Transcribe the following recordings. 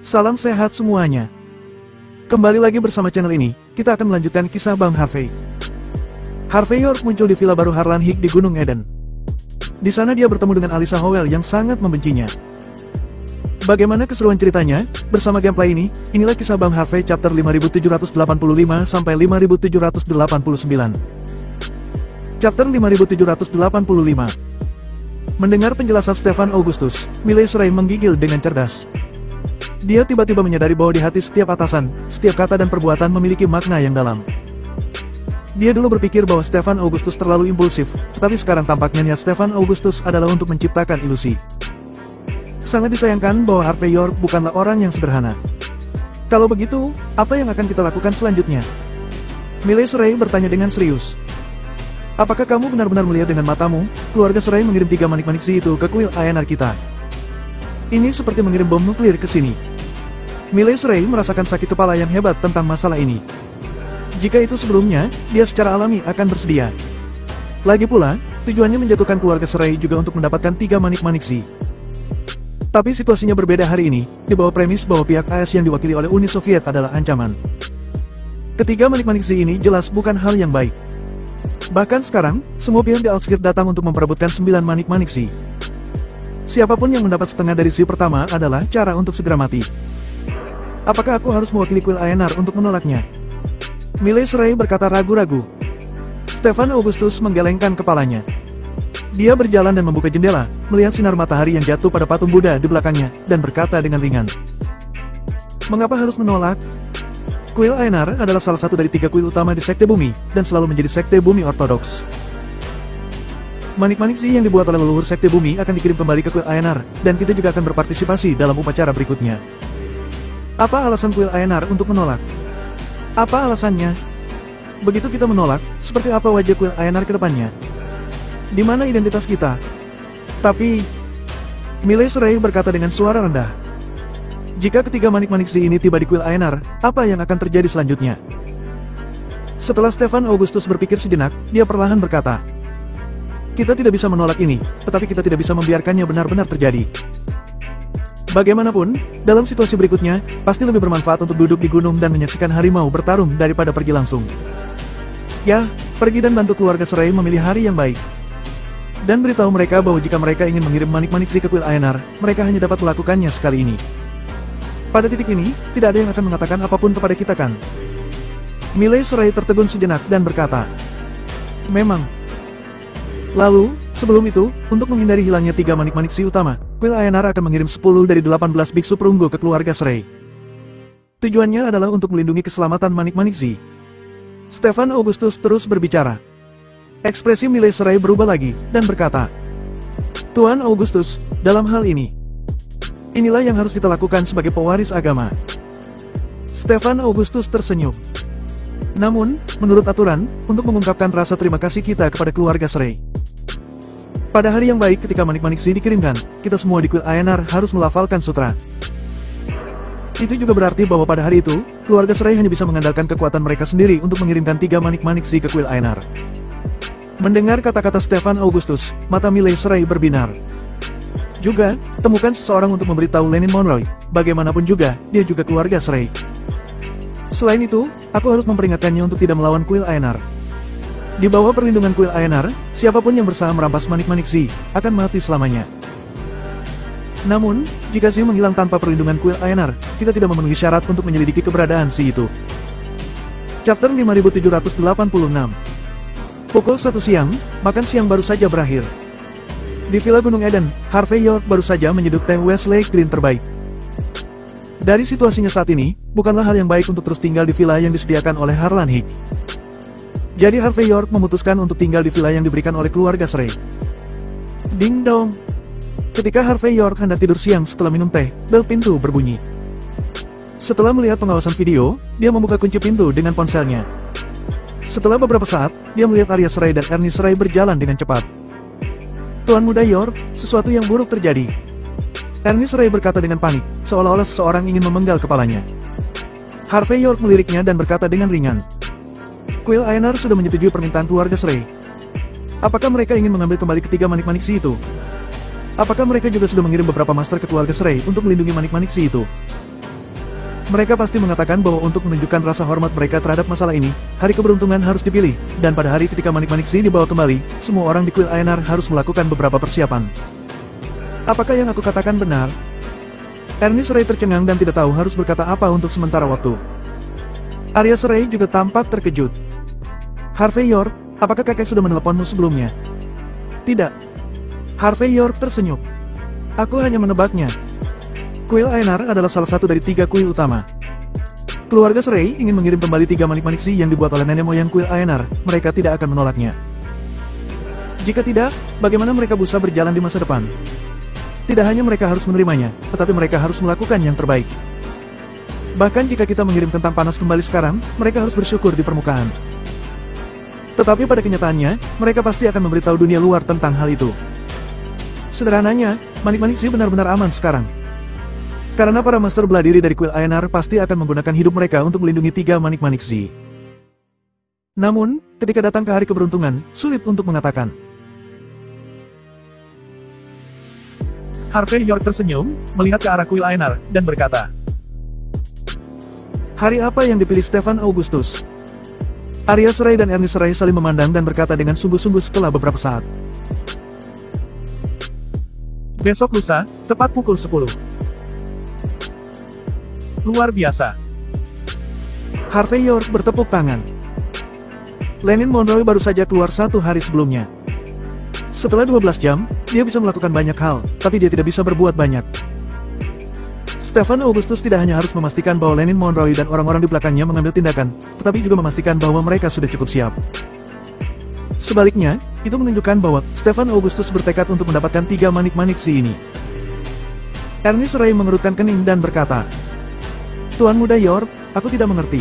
Salam sehat semuanya. Kembali lagi bersama channel ini, kita akan melanjutkan kisah Bang Harvey. Harvey York muncul di villa baru Harlan Hick di Gunung Eden. Di sana dia bertemu dengan Alyssa Howell yang sangat membencinya. Bagaimana keseruan ceritanya? Bersama gameplay ini, inilah kisah Bang Harvey chapter 5785 sampai 5789. Chapter 5785. Mendengar penjelasan Stefan Augustus, Miley Ray menggigil dengan cerdas. Dia tiba-tiba menyadari bahwa di hati setiap atasan, setiap kata dan perbuatan memiliki makna yang dalam. Dia dulu berpikir bahwa Stefan Augustus terlalu impulsif, tetapi sekarang tampaknya niat Stefan Augustus adalah untuk menciptakan ilusi. Sangat disayangkan bahwa Harvey York bukanlah orang yang sederhana. Kalau begitu, apa yang akan kita lakukan selanjutnya? Miley Ray bertanya dengan serius. Apakah kamu benar-benar melihat dengan matamu, keluarga Ray mengirim 3 manik-manik si itu ke kuil ANR kita? Ini seperti mengirim bom nuklir ke sini. Miley Ray merasakan sakit kepala yang hebat tentang masalah ini. Jika itu sebelumnya, dia secara alami akan bersedia. Lagi pula, tujuannya menjatuhkan keluarga Ray juga untuk mendapatkan 3 manik-manik si. Tapi situasinya berbeda hari ini, di bawah premis bahwa pihak AS yang diwakili oleh Uni Soviet adalah ancaman. Ketiga manik-manik si ini jelas bukan hal yang baik. Bahkan sekarang, semua pihak di Outskirt datang untuk memperebutkan 9 manik-manik si. Siapapun yang mendapat setengah dari si pertama adalah cara untuk segera mati. Apakah aku harus mewakili kuil ANR untuk menolaknya? Miley Ray berkata ragu-ragu. Stefan Augustus menggelengkan kepalanya. Dia berjalan dan membuka jendela, melihat sinar matahari yang jatuh pada patung Buddha di belakangnya, dan berkata dengan ringan. Mengapa harus menolak? Kuil ANR adalah salah satu dari 3 kuil utama di Sekte Bumi, dan selalu menjadi Sekte Bumi Ortodoks. Manik-manik si yang dibuat oleh leluhur Sekte Bumi akan dikirim kembali ke kuil ANR, dan kita juga akan berpartisipasi dalam upacara berikutnya. Apa alasan kuil ANR untuk menolak? Apa alasannya? Begitu kita menolak, seperti apa wajah kuil ANR ke depannya? Di mana identitas kita? Tapi, Miley Ray berkata dengan suara rendah. Jika ketiga manik-manik si ini tiba di kuil ANR, apa yang akan terjadi selanjutnya? Setelah Stefan Augustus berpikir sejenak, dia perlahan berkata, kita tidak bisa menolak ini, tetapi kita tidak bisa membiarkannya benar-benar terjadi. Bagaimanapun, dalam situasi berikutnya, pasti lebih bermanfaat untuk duduk di gunung dan menyaksikan harimau bertarung daripada pergi langsung. Ya, pergi dan bantu keluarga Ray memilih hari yang baik. Dan beritahu mereka bahwa jika mereka ingin mengirim manik-manik si ke kuil ANR, mereka hanya dapat melakukannya sekali ini. Pada titik ini, tidak ada yang akan mengatakan apapun kepada kita kan? Miley Ray tertegun sejenak dan berkata, memang. Lalu, sebelum itu, untuk menghindari hilangnya 3 manik-manik si utama, kuil ANR akan mengirim 10 dari 18 biksu perunggu ke keluarga Ray. Tujuannya adalah untuk melindungi keselamatan manik-manik si. Stefan Augustus terus berbicara. Ekspresi Miley Ray berubah lagi, dan berkata, Tuan Augustus, dalam hal ini, inilah yang harus kita lakukan sebagai pewaris agama. Stefan Augustus tersenyum. Namun, menurut aturan, untuk mengungkapkan rasa terima kasih kita kepada keluarga Ray. Pada hari yang baik ketika manik-manik si dikirimkan, kita semua di kuil ANR harus melafalkan sutra. Itu juga berarti bahwa pada hari itu, keluarga Ray hanya bisa mengandalkan kekuatan mereka sendiri untuk mengirimkan 3 manik-manik si ke kuil ANR. Mendengar kata-kata Stefan Augustus, mata Miley Ray berbinar. Juga, temukan seseorang untuk memberitahu Lenin Monroe, bagaimanapun juga, dia juga keluarga Ray. Selain itu, aku harus memperingatkannya untuk tidak melawan kuil ANR. Di bawah perlindungan kuil ANR, siapapun yang berusaha merampas manik-manik si, akan mati selamanya. Namun, jika si menghilang tanpa perlindungan kuil ANR, kita tidak memenuhi syarat untuk menyelidiki keberadaan si itu. Chapter 5786. Pukul 1 siang, makan siang baru saja berakhir. Di Villa Gunung Eden, Harvey York baru saja menyeduh teh Westlake Green terbaik. Dari situasinya saat ini, bukanlah hal yang baik untuk terus tinggal di villa yang disediakan oleh Harlan Hick. Jadi Harvey York memutuskan untuk tinggal di villa yang diberikan oleh keluarga Ray. Ding dong. Ketika Harvey York hendak tidur siang setelah minum teh, bel pintu berbunyi. Setelah melihat pengawasan video, dia membuka kunci pintu dengan ponselnya. Setelah beberapa saat, dia melihat Arya Ray dan Ernest Ray berjalan dengan cepat. Tuan Muda York, sesuatu yang buruk terjadi. Ernest Ray berkata dengan panik, seolah-olah seseorang ingin memenggal kepalanya. Harvey York meliriknya dan berkata dengan ringan. Quill Aenar sudah menyetujui permintaan keluarga Shrey. Apakah mereka ingin mengambil kembali ketiga manik-manik si itu? Apakah mereka juga sudah mengirim beberapa master ke keluarga Shrey untuk melindungi manik-manik si itu? Mereka pasti mengatakan bahwa untuk menunjukkan rasa hormat mereka terhadap masalah ini, hari keberuntungan harus dipilih, dan pada hari ketika manik-manik si dibawa kembali, semua orang di Quill Aenar harus melakukan beberapa persiapan. Apakah yang aku katakan benar? Ernest Shrey tercengang dan tidak tahu harus berkata apa untuk sementara waktu. Arya Shrey juga tampak terkejut. Harvey York, apakah kakek sudah meneleponmu sebelumnya? Tidak. Harvey York tersenyum. Aku hanya menebaknya. Quill Aenar adalah salah satu dari 3 kuil utama. Keluarga Shrey ingin mengirim kembali 3 manik-manik si yang dibuat oleh nenek moyang Quill Aenar, mereka tidak akan menolaknya. Jika tidak, bagaimana mereka bisa berjalan di masa depan? Tidak hanya mereka harus menerimanya, tetapi mereka harus melakukan yang terbaik. Bahkan jika kita mengirim kentang panas kembali sekarang, mereka harus bersyukur di permukaan. Tetapi pada kenyataannya, mereka pasti akan memberitahu dunia luar tentang hal itu. Sederhananya, manik-manik si benar-benar aman sekarang. Karena para master bela diri dari Quill Aenar pasti akan menggunakan hidup mereka untuk melindungi 3 manik-manik si. Namun, ketika datang ke hari keberuntungan, sulit untuk mengatakan. Harvey York tersenyum, melihat ke arah Quill Aenar, dan berkata, Hari apa yang dipilih Stefan Augustus? Arya Shrey dan Ernest Shrey saling memandang dan berkata dengan sungguh-sungguh setelah beberapa saat. Besok lusa, tepat pukul 10. Luar biasa. Harvey York bertepuk tangan. Lennon Monroe baru saja keluar 1 hari sebelumnya. Setelah 12 jam, dia bisa melakukan banyak hal, tapi dia tidak bisa berbuat banyak. Stefan Augustus tidak hanya harus memastikan bahwa Lennon Monroe dan orang-orang di belakangnya mengambil tindakan, tetapi juga memastikan bahwa mereka sudah cukup siap. Sebaliknya, itu menunjukkan bahwa Stefan Augustus bertekad untuk mendapatkan 3 manik-manik si ini. Ernest Shrey mengerutkan kening dan berkata, Tuan Muda York, aku tidak mengerti.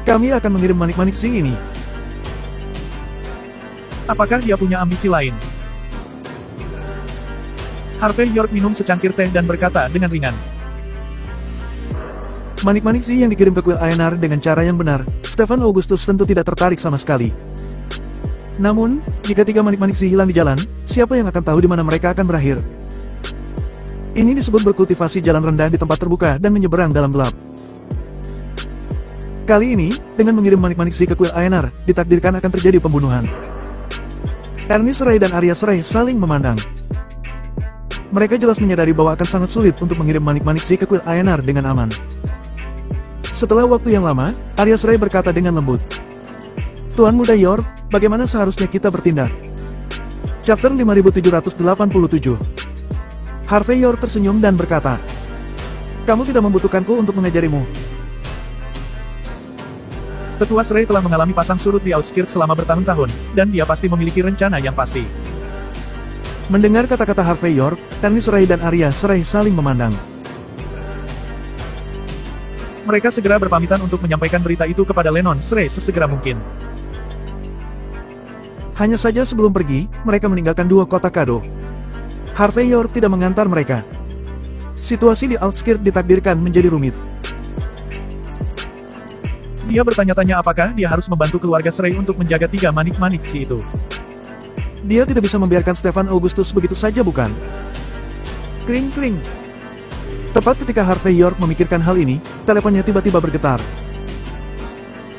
Kami akan mengirim manik-manik si ini. Apakah dia punya ambisi lain? Harvey York minum secangkir teh dan berkata dengan ringan. Manik-manik si yang dikirim ke Quill Aenar dengan cara yang benar, Stefan Augustus tentu tidak tertarik sama sekali. Namun, jika 3 manik-manik si hilang di jalan, siapa yang akan tahu di mana mereka akan berakhir? Ini disebut berkultivasi jalan rendah di tempat terbuka dan menyeberang dalam gelap. Kali ini, dengan mengirim manik-manik si ke Quill Aenar, ditakdirkan akan terjadi pembunuhan. Ernest Shrey dan Arya Shrey saling memandang. Mereka jelas menyadari bahwa akan sangat sulit untuk mengirim manik-manik si ke Quill Aenar dengan aman. Setelah waktu yang lama, Arya Shrey berkata dengan lembut. Tuan Muda York, bagaimana seharusnya kita bertindak? Chapter 5787. Harvey York tersenyum dan berkata, Kamu tidak membutuhkanku untuk mengajarimu. Tetua Shrey telah mengalami pasang surut di Outskirts selama bertahun-tahun, dan dia pasti memiliki rencana yang pasti. Mendengar kata-kata Harvey York, Ernest Shrey dan Arya Shrey saling memandang. Mereka segera berpamitan untuk menyampaikan berita itu kepada Lennon Shrey sesegera mungkin. Hanya saja sebelum pergi, mereka meninggalkan 2 kotak kado. Harvey York tidak mengantar mereka. Situasi di Outskirts ditakdirkan menjadi rumit. Dia bertanya-tanya apakah dia harus membantu keluarga Shrey untuk menjaga 3 manik-manik si itu. Dia tidak bisa membiarkan Stefan Augustus begitu saja, bukan? Kring-kring. Tepat ketika Harvey York memikirkan hal ini, teleponnya tiba-tiba bergetar.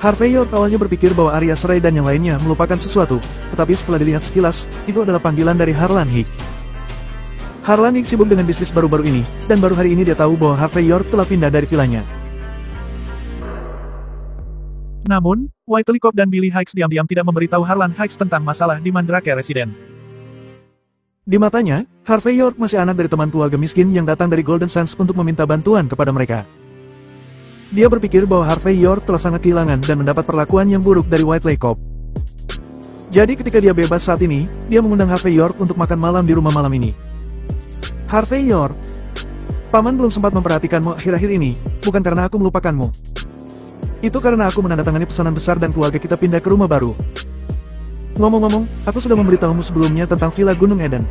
Harvey York awalnya berpikir bahwa Arya Shrey dan yang lainnya melupakan sesuatu, tetapi setelah dilihat sekilas, itu adalah panggilan dari Harlan Hick. Harlan Hick sibuk dengan bisnis baru-baru ini, dan baru hari ini dia tahu bahwa Harvey York telah pindah dari vilanya. Namun, Whiteley Cop dan Billy Hicks diam-diam tidak memberitahu Harlan Hicks tentang masalah di Mandrake Residen. Di matanya, Harvey York masih anak dari teman keluarga miskin yang datang dari Golden Sands untuk meminta bantuan kepada mereka. Dia berpikir bahwa Harvey York telah sangat kehilangan dan mendapat perlakuan yang buruk dari Whiteley Cop. Jadi ketika dia bebas saat ini, dia mengundang Harvey York untuk makan malam di rumah malam ini. Harvey York, Paman belum sempat memperhatikanmu akhir-akhir ini, bukan karena aku melupakanmu. Itu karena aku menandatangani pesanan besar dan keluarga kita pindah ke rumah baru. Ngomong-ngomong, aku sudah memberitahumu sebelumnya tentang Villa Gunung Eden.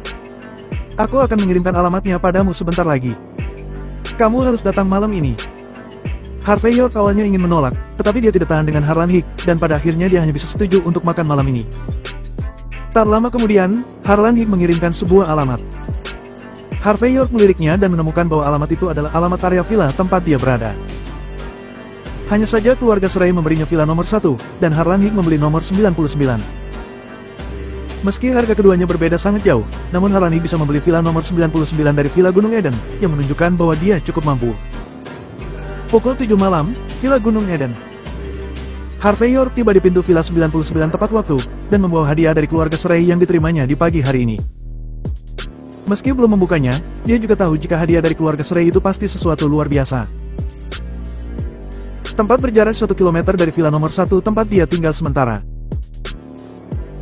Aku akan mengirimkan alamatnya padamu sebentar lagi. Kamu harus datang malam ini. Harvey York awalnya ingin menolak, tetapi dia tidak tahan dengan Harlan Hick, dan pada akhirnya dia hanya bisa setuju untuk makan malam ini. Tak lama kemudian, Harlan Hick mengirimkan sebuah alamat. Harvey York meliriknya dan menemukan bahwa alamat itu adalah alamat area villa tempat dia berada. Hanya saja keluarga Serai memberinya villa nomor 1, dan Harlan Hick membeli nomor 99. Meski harga keduanya berbeda sangat jauh, namun Harlan Hick bisa membeli villa nomor 99 dari Villa Gunung Eden, yang menunjukkan bahwa dia cukup mampu. Pukul 7 malam, Villa Gunung Eden. Harvey York tiba di pintu Villa 99 tepat waktu, dan membawa hadiah dari keluarga Serai yang diterimanya di pagi hari ini. Meski belum membukanya, dia juga tahu jika hadiah dari keluarga Serai itu pasti sesuatu luar biasa. Tempat berjarak 1 km dari villa nomor 1 tempat dia tinggal sementara.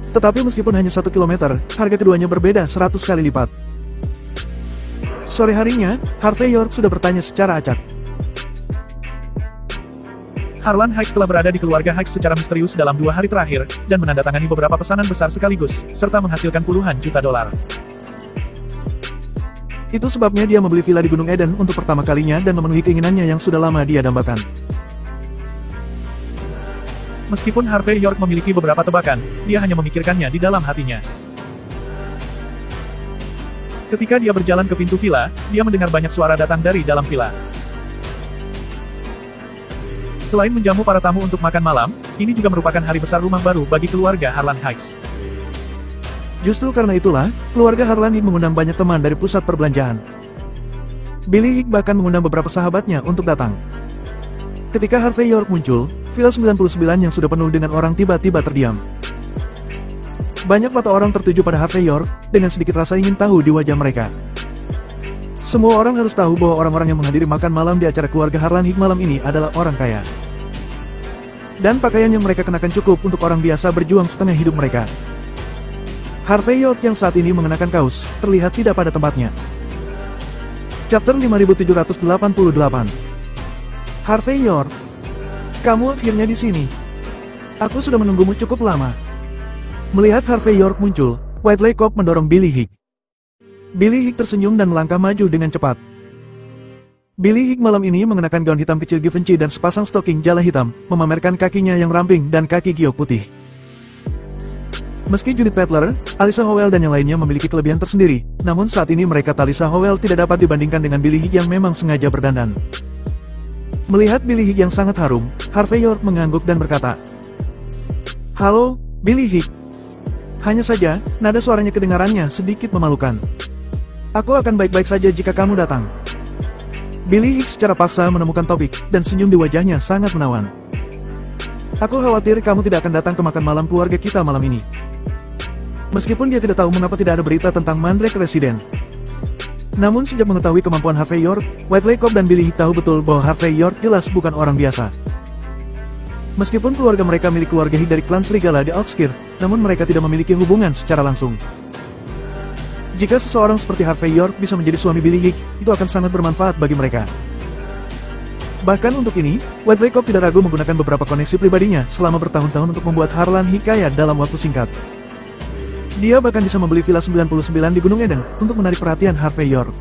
Tetapi meskipun hanya 1 km, harga keduanya berbeda 100 kali lipat. Sore harinya, Harvey York sudah bertanya secara acak. Harlan Hikes telah berada di keluarga Hikes secara misterius dalam 2 hari terakhir, dan menandatangani beberapa pesanan besar sekaligus, serta menghasilkan puluhan juta dolar. Itu sebabnya dia membeli villa di Gunung Eden untuk pertama kalinya dan memenuhi keinginannya yang sudah lama dia dambakan. Meskipun Harvey York memiliki beberapa tebakan, dia hanya memikirkannya di dalam hatinya. Ketika dia berjalan ke pintu villa, dia mendengar banyak suara datang dari dalam villa. Selain menjamu para tamu untuk makan malam, ini juga merupakan hari besar rumah baru bagi keluarga Harlan Hikes. Justru karena itulah, keluarga Harlan Hick mengundang banyak teman dari pusat perbelanjaan. Billy Hick bahkan mengundang beberapa sahabatnya untuk datang. Ketika Harvey York muncul, Villa 99 yang sudah penuh dengan orang tiba-tiba terdiam. Banyak mata orang tertuju pada Harvey York, dengan sedikit rasa ingin tahu di wajah mereka. Semua orang harus tahu bahwa orang-orang yang menghadiri makan malam di acara keluarga Harlan Hick malam ini adalah orang kaya. Dan pakaian yang mereka kenakan cukup untuk orang biasa berjuang setengah hidup mereka. Harvey York yang saat ini mengenakan kaos, terlihat tidak pada tempatnya. Chapter 5788. Harvey York, kamu akhirnya di sini. Aku sudah menunggumu cukup lama. Melihat Harvey York muncul, Whiteley Cop mendorong Billy Hick. Billy Hick tersenyum dan melangkah maju dengan cepat. Billy Hick malam ini mengenakan gaun hitam kecil Givenchy dan sepasang stoking jala hitam, memamerkan kakinya yang ramping dan kaki giok putih. Meski Judith Butler, Alyssa Howell dan yang lainnya memiliki kelebihan tersendiri, namun saat ini mereka Alyssa Howell tidak dapat dibandingkan dengan Billy Hick yang memang sengaja berdandan. Melihat Billy Hick yang sangat harum, Harvey York mengangguk dan berkata, "Halo, Billy Hick." Hanya saja, nada suaranya kedengarannya sedikit memalukan. "Aku akan baik-baik saja jika kamu datang." Billy Hick secara paksa menemukan topik, dan senyum di wajahnya sangat menawan. "Aku khawatir kamu tidak akan datang ke makan malam keluarga kita malam ini." Meskipun dia tidak tahu mengapa tidak ada berita tentang Mandrake Resident. Namun sejak mengetahui kemampuan Harvey York, Whiteley Cop dan Billy Hick tahu betul bahwa Harvey York jelas bukan orang biasa. Meskipun keluarga mereka milik keluarga Hick dari klan Serigala di Outskirts, namun mereka tidak memiliki hubungan secara langsung. Jika seseorang seperti Harvey York bisa menjadi suami Billy Hick, itu akan sangat bermanfaat bagi mereka. Bahkan untuk ini, Whiteley Cop tidak ragu menggunakan beberapa koneksi pribadinya selama bertahun-tahun untuk membuat Harlan Hick kaya dalam waktu singkat. Dia bahkan bisa membeli Villa 99 di Gunung Eden untuk menarik perhatian Harvey York.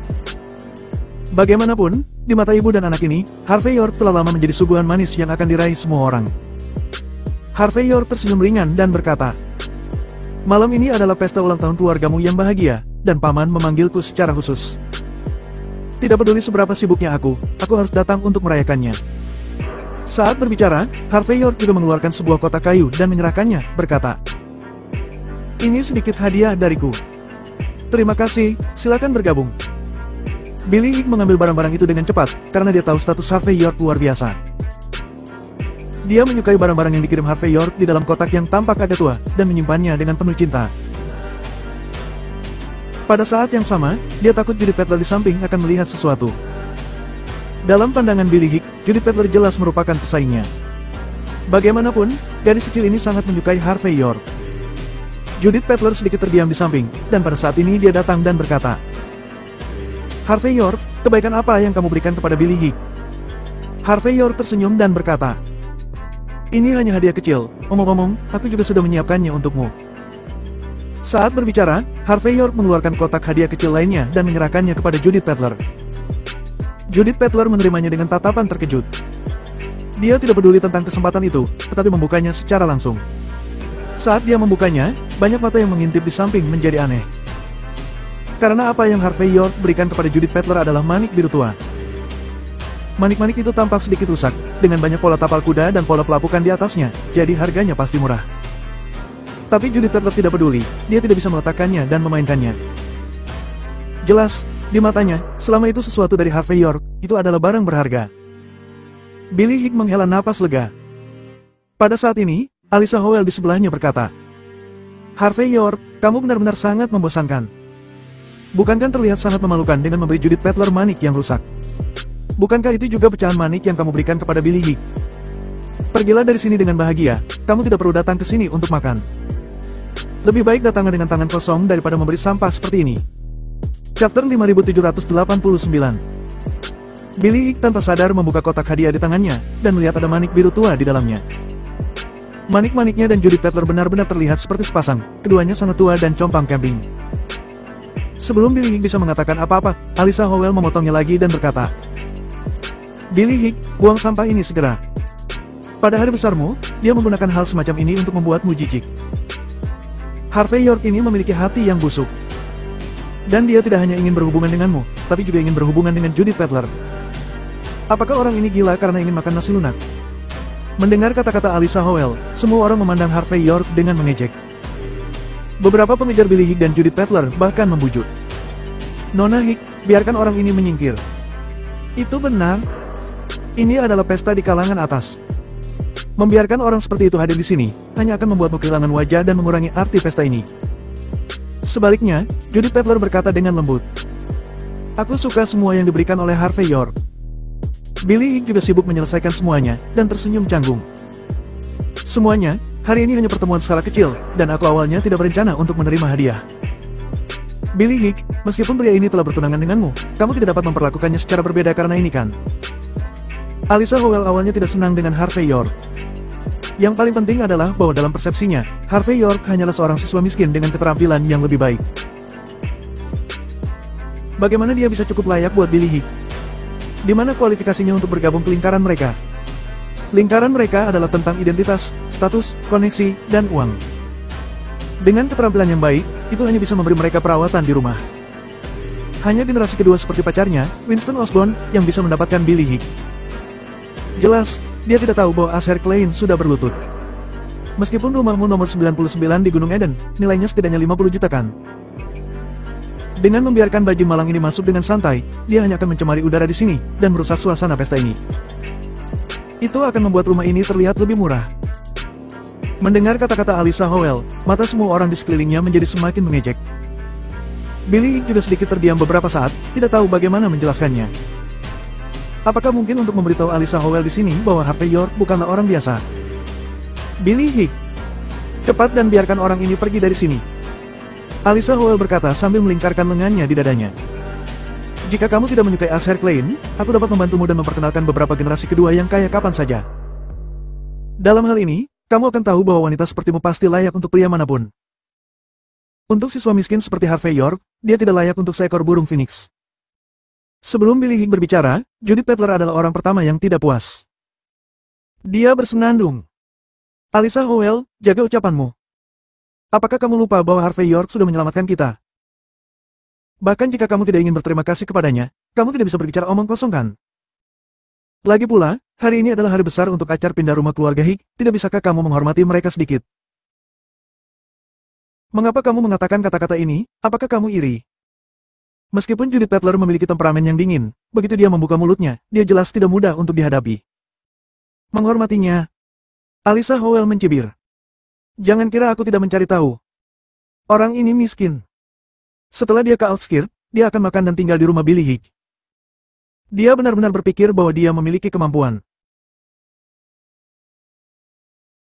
Bagaimanapun, di mata ibu dan anak ini, Harvey York telah lama menjadi suguhan manis yang akan diraih semua orang. Harvey York tersenyum ringan dan berkata, "Malam ini adalah pesta ulang tahun keluargamu yang bahagia, dan paman memanggilku secara khusus. Tidak peduli seberapa sibuknya aku harus datang untuk merayakannya." Saat berbicara, Harvey York juga mengeluarkan sebuah kotak kayu dan menyerahkannya, berkata, "Ini sedikit hadiah dariku. Terima kasih, silakan bergabung." Billy Hick mengambil barang-barang itu dengan cepat, karena dia tahu status Harvey York luar biasa. Dia menyukai barang-barang yang dikirim Harvey York di dalam kotak yang tampak agak tua, dan menyimpannya dengan penuh cinta. Pada saat yang sama, dia takut Judith Butler di samping akan melihat sesuatu. Dalam pandangan Billy Hick, Judith Butler jelas merupakan pesaingnya. Bagaimanapun, gadis kecil ini sangat menyukai Harvey York. Judith Butler sedikit terdiam di samping, dan pada saat ini dia datang dan berkata, "Harvey York, kebaikan apa yang kamu berikan kepada Billy Hick?" Harvey York tersenyum dan berkata, "Ini hanya hadiah kecil, omong-omong, aku juga sudah menyiapkannya untukmu." Saat berbicara, Harvey York mengeluarkan kotak hadiah kecil lainnya dan menyerahkannya kepada Judith Butler. Judith Butler menerimanya dengan tatapan terkejut. Dia tidak peduli tentang kesempatan itu, tetapi membukanya secara langsung. Saat dia membukanya, banyak mata yang mengintip di samping menjadi aneh. Karena apa yang Harvey York berikan kepada Judith Butler adalah manik biru tua. Manik-manik itu tampak sedikit rusak, dengan banyak pola tapal kuda dan pola pelapukan di atasnya, jadi harganya pasti murah. Tapi Judith Butler tidak peduli, dia tidak bisa meletakkannya dan memainkannya. Jelas, di matanya, selama itu sesuatu dari Harvey York, itu adalah barang berharga. Billy Higg menghela napas lega. Pada saat ini, Alyssa Howell di sebelahnya berkata, "Harvey York, kamu benar-benar sangat membosankan. Bukankah terlihat sangat memalukan dengan memberi Judith Butler manik yang rusak? Bukankah itu juga pecahan manik yang kamu berikan kepada Billy Higg? Pergilah dari sini dengan bahagia, kamu tidak perlu datang ke sini untuk makan. Lebih baik datang dengan tangan kosong daripada memberi sampah seperti ini." Chapter 5789. Billy Higg tanpa sadar membuka kotak hadiah di tangannya, dan melihat ada manik biru tua di dalamnya. Manik-maniknya dan Judith Butler benar-benar terlihat seperti sepasang, keduanya sangat tua dan compang camping. Sebelum Billy Higg bisa mengatakan apa-apa, Alyssa Howell memotongnya lagi dan berkata, "Billy Higg, buang sampah ini segera. Pada hari besarmu, dia menggunakan hal semacam ini untuk membuatmu jijik. Harvey York ini memiliki hati yang busuk. Dan dia tidak hanya ingin berhubungan denganmu, tapi juga ingin berhubungan dengan Judith Butler. Apakah orang ini gila karena ingin makan nasi lunak?" Mendengar kata-kata Alyssa Howell, semua orang memandang Harvey York dengan mengejek. Beberapa pengejar Billy Higg dan Judith Butler bahkan membujuk, "Nona Higg, biarkan orang ini menyingkir. Itu benar. Ini adalah pesta di kalangan atas. Membiarkan orang seperti itu hadir di sini, hanya akan membuatmu kehilangan wajah dan mengurangi arti pesta ini." Sebaliknya, Judith Butler berkata dengan lembut, "Aku suka semua yang diberikan oleh Harvey York." Billy Higg juga sibuk menyelesaikan semuanya, dan tersenyum canggung. "Semuanya, hari ini hanya pertemuan skala kecil, dan aku awalnya tidak berencana untuk menerima hadiah. Billy Higg, meskipun pria ini telah bertunangan denganmu, kamu tidak dapat memperlakukannya secara berbeda karena ini kan?" Alyssa Howell awalnya tidak senang dengan Harvey York. Yang paling penting adalah bahwa dalam persepsinya, Harvey York hanyalah seorang siswa miskin dengan keterampilan yang lebih baik. Bagaimana dia bisa cukup layak buat Billy Higg? Di mana kualifikasinya untuk bergabung ke lingkaran mereka? Lingkaran mereka adalah tentang identitas, status, koneksi, dan uang. Dengan keterampilan yang baik, itu hanya bisa memberi mereka perawatan di rumah. Hanya generasi kedua seperti pacarnya, Winston Osborn, yang bisa mendapatkan Billy Higg. Jelas, dia tidak tahu bahwa Asher Klein sudah berlutut. Meskipun rumahmu nomor 99 di Gunung Eden, nilainya setidaknya 50 juta kan? Dengan membiarkan baju malang ini masuk dengan santai, dia hanya akan mencemari udara di sini, dan merusak suasana pesta ini. Itu akan membuat rumah ini terlihat lebih murah. Mendengar kata-kata Alyssa Howell, mata semua orang di sekelilingnya menjadi semakin mengejek. Billy Higg juga sedikit terdiam beberapa saat, tidak tahu bagaimana menjelaskannya. Apakah mungkin untuk memberitahu Alyssa Howell di sini bahwa Harvey York bukanlah orang biasa? "Billy Higg, cepat dan biarkan orang ini pergi dari sini," Alyssa Howell berkata sambil melingkarkan lengannya di dadanya. "Jika kamu tidak menyukai Asher Klein, aku dapat membantumu dan memperkenalkan beberapa generasi kedua yang kaya kapan saja. Dalam hal ini, kamu akan tahu bahwa wanita sepertimu pasti layak untuk pria manapun. Untuk siswa miskin seperti Harvey York, dia tidak layak untuk seekor burung phoenix." Sebelum Billy Higg berbicara, Judith Butler adalah orang pertama yang tidak puas. Dia bersenandung. "Alyssa Howell, jaga ucapanmu. Apakah kamu lupa bahwa Harvey York sudah menyelamatkan kita? Bahkan jika kamu tidak ingin berterima kasih kepadanya, kamu tidak bisa berbicara omong kosong kan? Lagi pula, hari ini adalah hari besar untuk acara pindah rumah keluarga Higg, tidak bisakah kamu menghormati mereka sedikit? Mengapa kamu mengatakan kata-kata ini? Apakah kamu iri?" Meskipun Judith Butler memiliki temperamen yang dingin, begitu dia membuka mulutnya, dia jelas tidak mudah untuk dihadapi. "Menghormatinya?" Alyssa Howell mencibir. "Jangan kira aku tidak mencari tahu. Orang ini miskin. Setelah dia ke outskirt, dia akan makan dan tinggal di rumah Billy Higg. Dia benar-benar berpikir bahwa dia memiliki kemampuan.